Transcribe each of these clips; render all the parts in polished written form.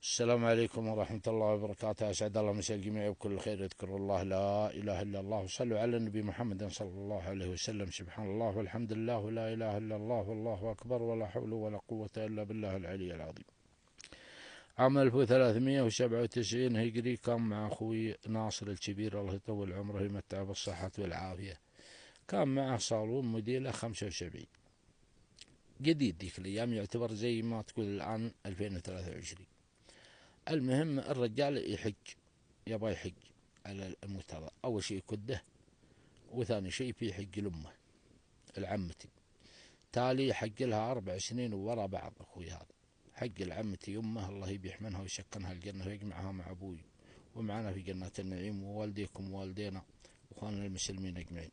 السلام عليكم ورحمة الله وبركاته. أسعد الله مساء الجميع بكل خير. اذكروا الله، لا إله إلا الله، وصلوا على النبي محمد صلى الله عليه وسلم. سبحان الله والحمد لله ولا إله إلا الله والله أكبر ولا حول ولا قوة إلا بالله العلي العظيم. عام 1397 هجري كان مع أخوي ناصر الكبير الله يطول عمره ويمتعه بالصحة والعافية. كان معه صالون موديله 75 جديد، ذيك الأيام يعتبر زي ما تقول الآن 2023. المهم الرجال يحج، يبغى يحج على الموت هذا. أول شيء يكده، وثاني شيء في حج لأمه العمتي. تالي حج لها 4 سنين ورا بعض. أخوي هذا حج العمتي أمه الله يبيح منها ويسكنها الجنة ويجمعها مع أبوي ومعنا في جنة النعيم، ووالديكم ووالدينا وأخواننا المسلمين أجمعين.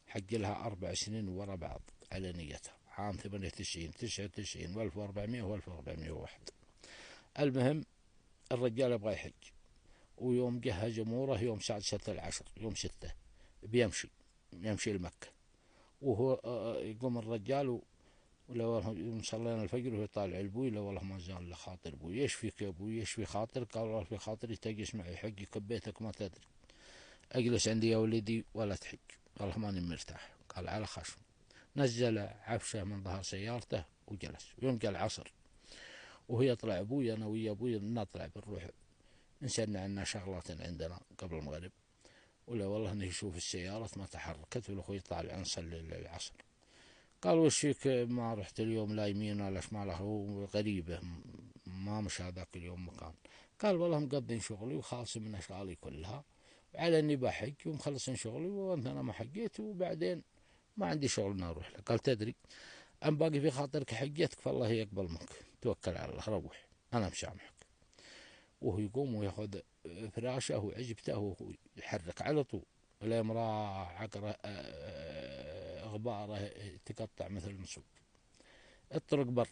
حج لها 4 سنين ورا بعض على نيتها، عام 98 99 و1400 و1401. المهم الرجال يبغى يحج، ويوم جهز أموره يوم 6/10 يوم 6 بيمشي لمكة. وهو يقوم الرجال ولو يوم صلينا الفجر وهو طالع البوي، لو والله ما زال له خاطر ابوي. ايش فيك يا ابوي؟ ايش في خاطر؟ قال والله في خاطري تجلس معي حجي كبيتك ما تدري. اجلس عندي يا ولدي ولا تحج. والله ماني مرتاح. قال على خشم. نزل عفشه من ظهر سيارته وجلس. ويوم جاء العصر وهو يطلع ابوي، انا ويا ابوي نطلع بنروح نسألنا عنا شغلات عندنا قبل المغرب. ولا والله نشوف السيارة ما تحركت، والأخوي طالع نصلي العصر. قال وش فيك ما رحت اليوم لا يمين ولا شمال؟ هو غريبة ما مش هذاك اليوم مكان. قال والله مقضي شغلي وخالص من أشغالي كلها، على إني بحج ومخلص شغلي، وأنت أنا ما حجيت وبعدين ما عندي شغل نروح له. قال تدري أم باقي في خاطرك حجيتك فالله يقبل منك، توكل على الله روح أنا مسامحك. وهو يقوم وياخذ فراشه وعجبته ويحرك على طول، ولا يمراه عقره غباره تقطع مثل المصوب. الطرق بر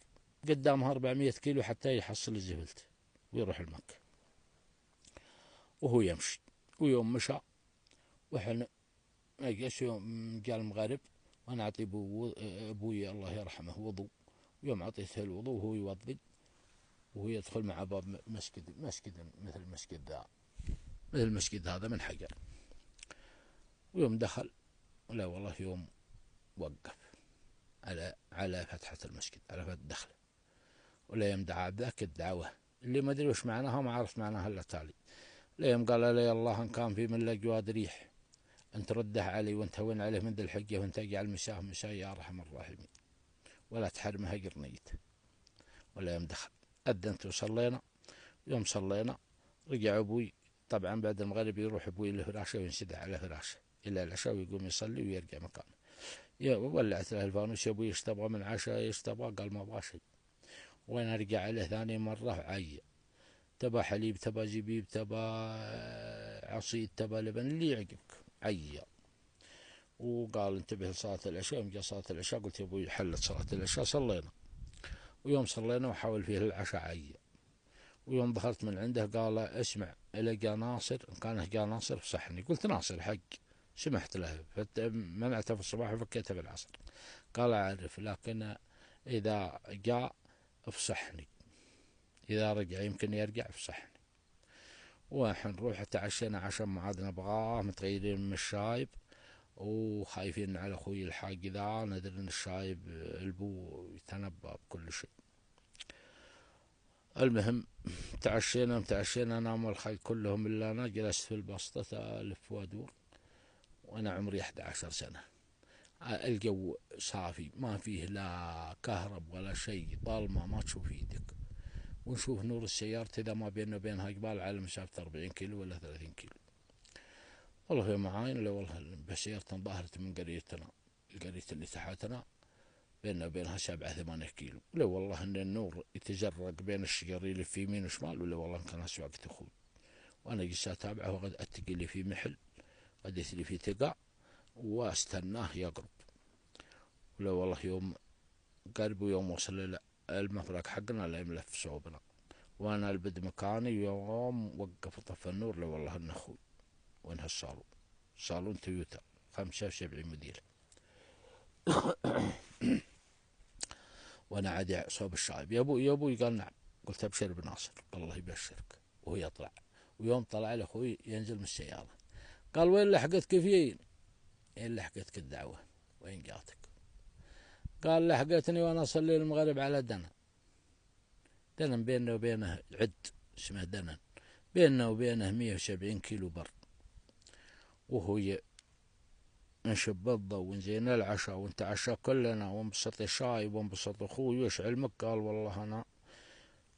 قدامها 400 كيلو حتى يحصل الزفلت ويروح المكة. وهو يمشي. ويوم مشى وحنا نجلس يوم جاء المغرب، وانا اعطي ابوي الله يرحمه وضوء. ويوم اعطيته الوضوء وهو يوضي، وهو يدخل مع باب مسجد مثل المسجد هذا من حجر. ويوم دخل، لا والله يوم وقف على فتحة المسجد، على فتحة الدخلة. ولا يوم دعا بذاك الدعوة اللي ما ادري وش معناها، ما عرفت معناها الا تالي. لا يوم قال لي الله ان كان في من الاجواد ريح ان ترده علي وانت هون عليه من ذي الحجة، وانت اجعل مساه يا ارحم الراحمين، ولا تحرمه هجر نيت. ولا يوم دخل اذنت وصلينا. يوم صلينا رجع ابوي، طبعا بعد المغرب يروح ابوي لفراشه وينسدح على فراشه الى العشاء ويقوم يصلي ويرجع مكانه. يا ولعت له الفانوس، يا ابوي ايش تبغى من عشاء؟ ايش تبغى؟ قال ما ابغى شيء. وين ارجع عليه ثاني مره عي، تبى حليب، تبى زبيب، تبى عصيد، تبى لبن، اللي يعجبك عي. وقال انتبه لصلاة العشاء. يوم جاء صلاة العشاء قلت يا ابوي حلت صلاة العشاء، صلينا. ويوم صلينا وحاول فيه العشاء عي. ويوم ظهرت من عنده قال اسمع إلى جاء ناصر، إن كان جاء ناصر فصحني. قلت ناصر حق، سمحت له منعته في الصباح وفكيته بالعصر. قال أعرف، لكن إذا جاء افصحني، إذا رجع يمكن يرجع افصحني. وحن نروح تعشينا عشان ما عاد نبغاه، متغيرين من الشايب وخايفين على أخوي الحاج، إذا ندري إن الشايب البو يتنبأ بكل شيء. المهم تعشينا أنا والخيل كلهم إلا أنا. جلست في البسطة ألف وأدور وأنا عمري 11 سنة. الجو صافي، ما فيه لا كهرب ولا شيء، ظلمة ما تشوف يدك. ونشوف نور السيارة إذا ما بيننا وبينها جبال على مسافة 40 كيلو ولا 30 كيلو. والله يا معاين، لو والله بسيارة ظهرت من قريتنا، القرية اللي تحتنا بيننا وبينها 7 8 كيلو. لو والله ان النور يتجرق بين الشجر يلف في يمين وشمال، ولا والله كان وقت اخوي. وانا جلست اتابعه وقد اتقي لي في محل، قديت لي في تقع واستناه يقرب. ولا والله يوم قرب ويوم وصل المفرق حقنا لا يملف صوبنا، وانا البد مكاني. يوم وقف طفى النور، لو والله ان اخوي وين هالصالون؟ صالون تويوتا 75 موديل. وانا عادي صوب الشايب. يا ابوي قال نعم. قلت أبشر بناصر، قال الله يبشرك. وهو يطلع، ويوم طلع له أخوي ينزل من السيارة قال وين لحقتك فين؟ وين لحقتك الدعوة؟ وين جاتك؟ قال لحقتني وأنا أصلي المغرب على دنن. دنن بيننا وبينه عد اسمه دنن، بيننا وبينه 170 كيلو بر. وهو نشب الضوء ونزين العشاء ونتعشى كلنا ونبسط الشاي ونبسط أخوي. وش علمك؟ قال والله أنا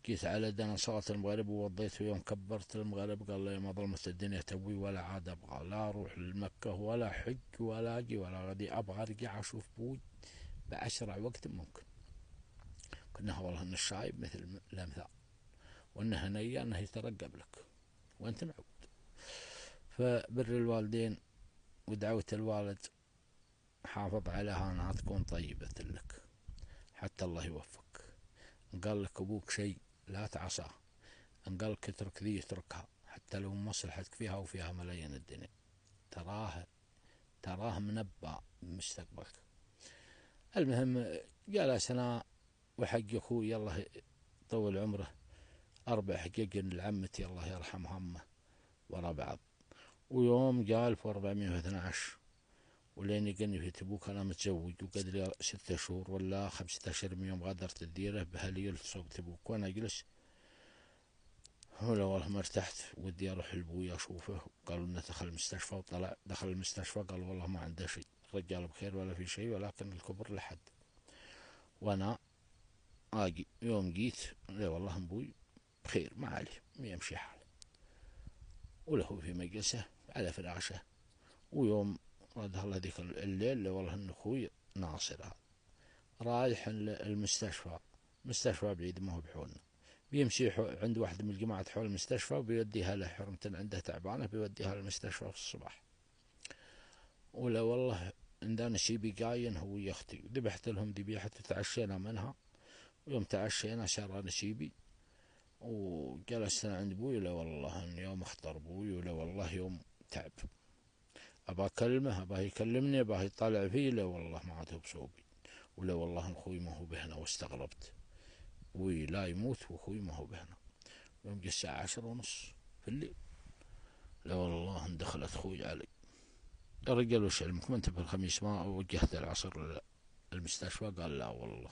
جيت على دنا صلاة المغرب ووضيت، ويوم كبرت المغرب قال لي ما ظلمت الدنيا تبوي ولا عاد أبغى لا أروح لمكة ولا حج ولا أجي ولا غدي، أبغى أرجع أشوف بوي بأسرع وقت ممكن. قلنا والله إن الشايب مثل الأمثال، وإنه هنية أنه يترقب لك وأنت معود. فبر الوالدين ودعوة الوالد حافظ عليها أنها تكون طيبة لك حتى الله يوفقك. إن قال لك أبوك شيء لا تعصاه، إن قال لك اترك ذي اتركها حتى لو مصلحتك فيها وفيها ملايين الدنيا، تراه منبأ بمستقبلك. المهم جلسنا وحق أخوي الله يطول عمره 4 حقيقة لعمتي الله يرحمها أمه ورا بعض. ويوم جاء 1412 ولين يقني في تبوك أنا متزوج وقد لي 6 شهور ولا 15 يوم غادرت الديرة بهالليل صوب تبوك، وأنا أجلس ولا والله ما ارتحت ودي أروح لأبوي أشوفه. قالوا إنه دخل المستشفى، وطلع دخل المستشفى قال والله ما عنده شيء، الرجال بخير ولا في شيء ولكن الكبر لحد. وأنا أجي يوم جيت لا والله أبوي بخير ما عليه يمشي حاله، وله في مجلسه على فراشه. ويوم رد الله ذيك الليل لا والله إن أخوي ناصر هذا رايح المستشفى، مستشفى بعيد ما هو بحولنا، بيمشي عند واحد من الجماعة حول المستشفى وبيوديها له حرمة عنده تعبانة بيوديها للمستشفى في الصباح. ولا والله عندنا شيبي قاين هو يختي، ذبحت لهم ذبيحة وتعشينا منها. ويوم تعشينا شرى نشيبي وجلسنا عند ابوي. لا والله ان يوم اختار ابوي، ولا والله يوم تعب ابى اكلمه ابى يكلمني ابى يطالع فيه، لا والله ما عاد هو بصوبي. ولا والله اخوي ما هو بهنا، واستغربت ابوي لا يموت واخوي ما هو بهنا. يوم جاء الساعة 10:30 في الليل لا والله ان دخلت اخوي علي، يا رجال وش علمك ما انت في الخميس ما وجهت العصر المستشفى؟ قال لا والله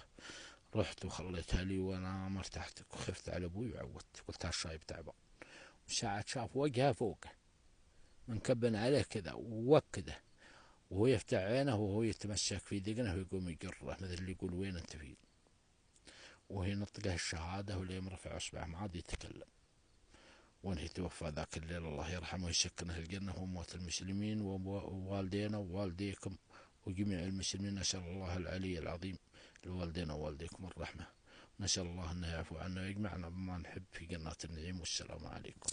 رحت وخليتها لي وانا ما ارتحت وخفت على ابوي وعودت، قلت هالشايب تعبان. ساعة شاف وجهه فوقه منكبن عليه كذا ووكده، وهو يفتح عينه وهو يتمسك في دقنه ويقوم يجره مثل اللي يقول وين انت فيه، وهي نطقه الشهادة وليم رفع اصبعه ما عاد يتكلم. وانه توفى ذاك الليل الله يرحمه ويسكنه الجنة وموت المسلمين ووالدينا ووالديكم وجميع المسلمين. نسأل الله العلي العظيم لوالدينا ووالديكم الرحمة، نسأل الله أنه يعفو عنا ويجمعنا بما نحب في جنات النعيم. والسلام عليكم.